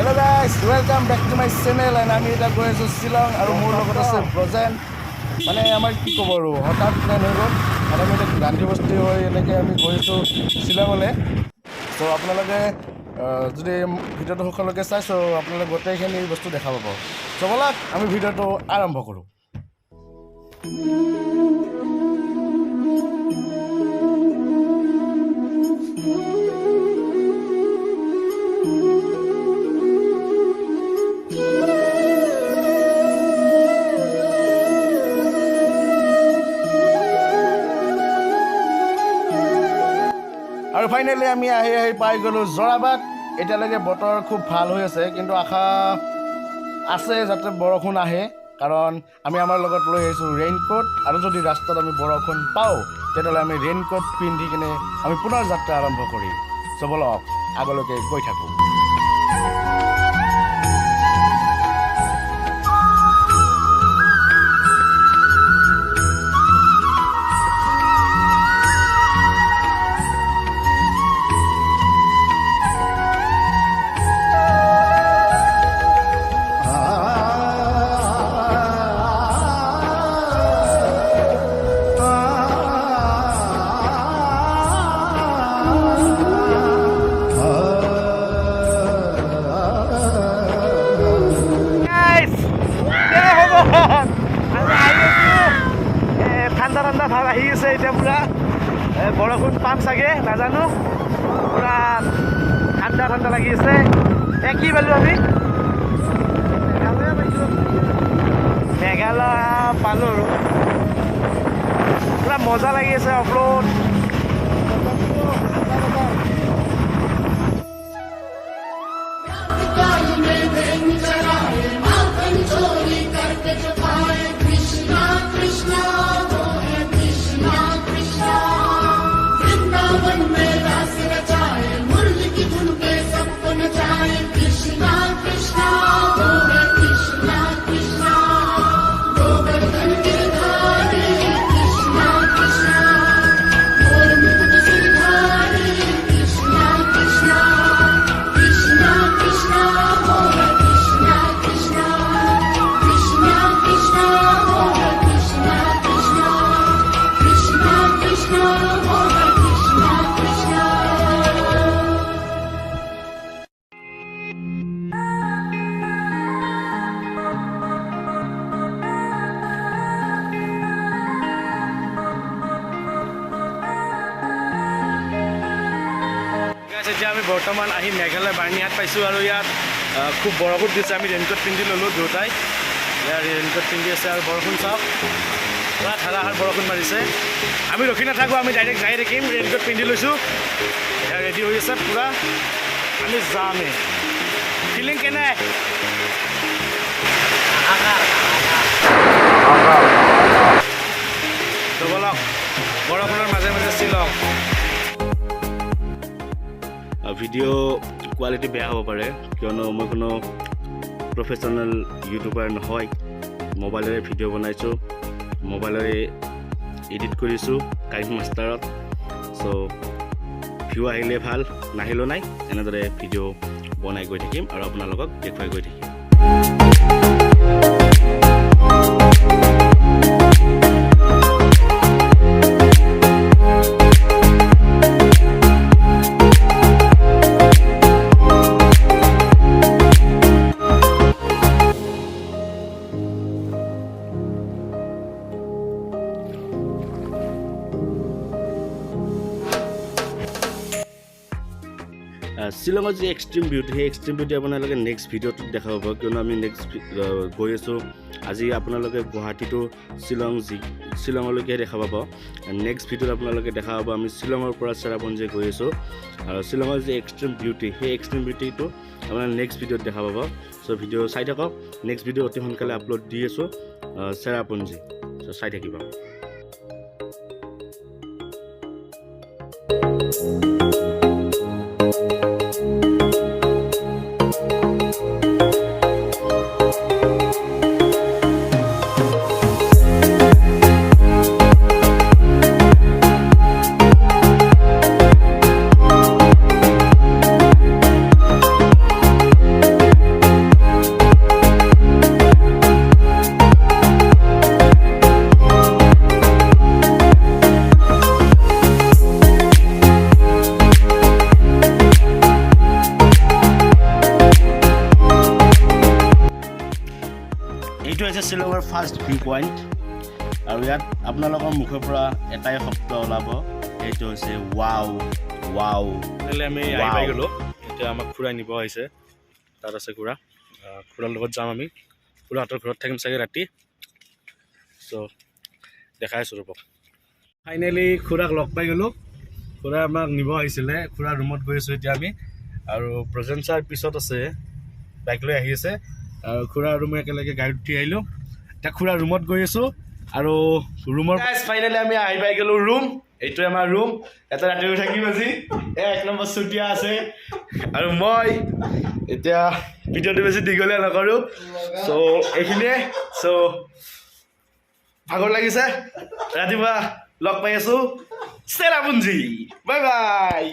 Hello guys, welcome back to my channel and আমি এটা গৈ আছো শিলং আৰু মোৰ লগত আছে ব্ৰজেন মানে আমাৰ কি ক'ব আৰু হঠাৎ প্লেন হৈ গ'ল আৰু আমি এটা গান্ধী বস্তি হৈ এনেকৈ আমি গৈ আছো শিলঙলৈ চ' আপোনালোকে যদি ভিডিঅ'টো সকলোকে চাই চ' আপোনালোকে গোটেইখিনি বস্তু দেখা পাব চ' ব'লক আমি ভিডিঅ'টো আৰম্ভ কৰোঁ আৰু ফাইনেলি আমি আহি পাই গ'লোঁ জৰাবাদ এতিয়ালৈকে বতৰ খুব ভাল হৈ আছে কিন্তু আশা আছে যাতে বৰষুণ আহে কাৰণ আমি আমাৰ লগত লৈ আহিছোঁ ৰেইনকোট আৰু যদি ৰাস্তাত আমি বৰষুণ পাওঁ তেতিয়াহ'লে আমি ৰেইনকোট পিন্ধি কিনে আমি পুনৰ যাত্ৰা আৰম্ভ কৰিম চ' ব'লক আগলৈকে গৈ থাকোঁ ঠাণ্ডা ভাব আহি আছে এতিয়া পুৰা বৰষুণ পাম চাগে নাজানো পুৰা ঠাণ্ডা লাগি আছে কি পালোঁ আমি মেঘালয় পালোঁ আৰু পুৰা মজা লাগি আছে অফৰোড এতিয়া আমি বৰ্তমান আহি মেঘালয় বাৰ্ণিহাট পাইছোঁ আৰু ইয়াত খুব বৰষুণ দিছে আমি ৰেইনকোট পিন্ধি ল'লোঁ দুয়োটাই ইয়াৰ ৰেইনকোট পিন্ধি আছে আৰু বৰষুণ চাওক পুৰা ধাৰাসাৰ বৰষুণ মাৰিছে আমি ৰখি নাথাকোঁ আমি ডাইৰেক্ট যাই থাকিম ৰেইনকোট পিন্ধি লৈছোঁ ইয়াৰ ৰেডি হৈ আছে পুৰা আমি যামেই ফিলিং কেনে ব'লক বৰষুণৰ মাজে শ্বিলং ভিডিঅ' কোৱালিটি বেয়া হ'ব পাৰে কিয়নো মই কোনো প্ৰফেশ্যনেল ইউটিউবাৰ নহয় মোবাইলেৰে ভিডিঅ' বনাইছোঁ মোবাইলেৰে এডিট কৰিছোঁ কাইন মাষ্টাৰত চ' ভিউ আহিলে ভাল নাহিলেও নাই এনেদৰে ভিডিঅ' বনাই গৈ থাকিম আৰু আপোনালোকক দেখুৱাই গৈ থাকিম শ্বিলঙৰ যি এক্সট্ৰিম বিউটি সেই এক্সট্ৰিম বিউটি আপোনালোকে নেক্সট ভিডিঅ'টোত দেখা পাব কিয়নো আমি নেক্সট গৈ আছোঁ আজি আপোনালোকে গুৱাহাটী টু শ্বিলঙলৈকে দেখা পাব নেক্সট ভিডিঅ'ত আপোনালোকে দেখা পাব আমি শ্বিলঙৰ পৰা চেৰাপুঞ্জী গৈ আছোঁ আৰু শ্বিলঙৰ যি এক্সট্ৰিম বিউটি সেই এক্সট্ৰিম বিউটিটো আপোনালোকে নেক্সট ভিডিঅ'ত দেখা পাব চ' ভিডিঅ' চাই থাকক নেক্সট ভিডিঅ' অতি সোনকালে আপলোড দি আছোঁ চেৰাপুঞ্জী চ' চাই থাকিব এইটো হৈছে শ্বিলঙৰ ফাৰ্ষ্ট ভিউ পইণ্ট আৰু ইয়াত আপোনালোকৰ মুখৰ পৰা এটাই শব্দ ওলাব সেইটো হৈছে ৱাও ৱাও তেনেহ'লে আমি আহি পাই গ'লোঁ এতিয়া আমাক খুৰা নিব আহিছে তাত আছে খুৰা খুৰাৰ লগত যাম আমি খুৰাহঁতৰ ঘৰত থাকিম চাগে ৰাতি চ' দেখাই আছোঁ ৰ'ব ফাইনেলি খুৰাক লগ পাই গ'লোঁ খুৰা আমাক নিব আহিছিলে খুৰাৰ ৰুমত গৈ আছোঁ এতিয়া আমি আৰু প্ৰজেঞ্চাৰ পিছত আছে বাইক লৈ আহি আছে আৰু খুৰা আৰু মই একেলগে গাড়ীত উঠি আহিলোঁ এতিয়া খুৰা ৰুমত গৈ আছোঁ আৰু ৰুমৰ ফাইনেলি আমি আহি পাই গ'লোঁ ৰুম এইটোৱে আমাৰ ৰুম এটা ৰাতি থাকিম আজি এক নম্বৰ চুতীয়া আছে আৰু মই এতিয়া ভিডিঅ'টো বেছি দীঘলীয়া নকৰোঁ চ' এইখিনিয়ে চ' ভাগৰ লাগিছে ৰাতিপুৱা লগ পাই আছোঁ চেৰাপুঞ্জী বাই বাই